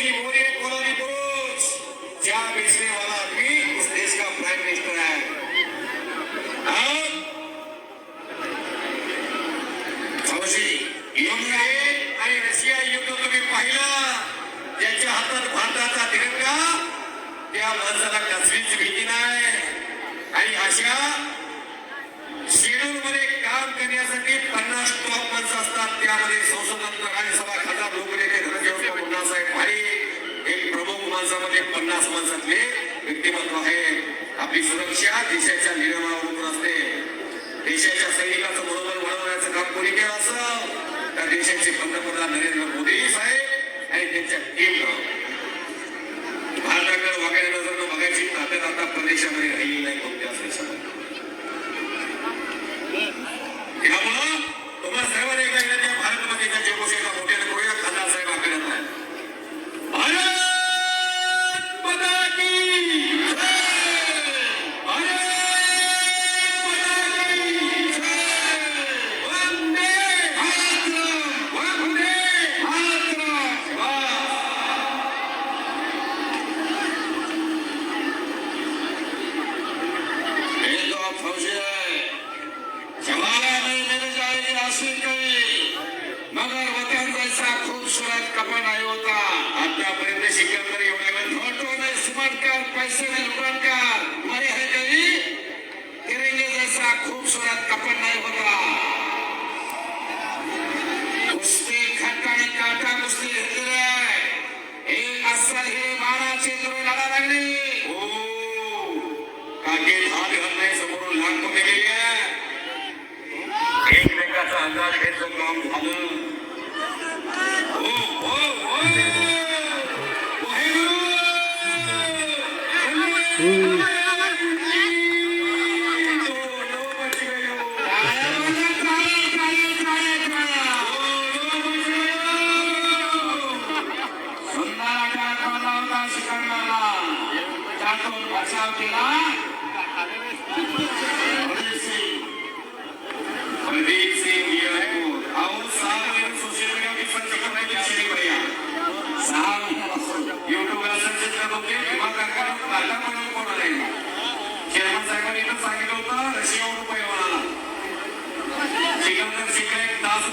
जी मोदी एक फौलादी पुरुष क्या बेचने वाला आदमी इस देश का प्राइम मिनिस्टर है। फौजी युक्रेन आणि रशिया युद्ध तुम्ही पाहिलं, ज्याच्या हातात भारताचा तिरंगा त्या माणसाला कसलीच भीती नाही। आणि अशा शेड्यूल मध्ये काम करण्यासाठी 50 टॉप माणसं असतात, त्यामध्ये संसद राज्यसभा खासदार लोकनेते धनंजय मुंडासाहेब भारी एक प्रमुख माणसामध्ये 50 माणसातले व्यक्तिमत्व आहे। आपली सुरक्षा देशाच्या निर्माणावर असते। देशाच्या सैनिकाचं मनोबल वाढवण्याचं काम कोणी केलं असं तर देशाचे पंतप्रधान नरेंद्र मोदी साहेब आणि त्यांच्या टीमनं भारताकडे वाकड्या नजरनं बघायची ताकद आता प्रदेशामध्ये राहिली नाही कोणत्याच देशामध्ये। त्यामुळं तुम्हाला सर्वांना एकदा विनंती, भारत मातेच्या जयघोषेला मोठ्याने करूया। खासदार साहेब आपल्याला भारत माता की मगर वतन जैसा खूबसूरत कपड़ा नहीं होता। आतापर्यंत शिकंदर एवढ्या वेळ फोटो में सिमट कर पैसे में लुटन कर मरे है कहीं तिरंगे जैसा खूबसूरत कपड़ा नहीं होता। कुस्ती खट्टाने काटा कुस्ती घेतली रे, एक अस्सल हिरे बाणाची जोडी लढा लागली। काके धाड घालणे समोरून लाग पकडे गेले, एकमेकाचा अंदाज घ्यायचं काम झालं। चेअरमन साहेबांनी सांगितलं होतं रशियावर रुपये होणार, सिकंदर सिंह एक तास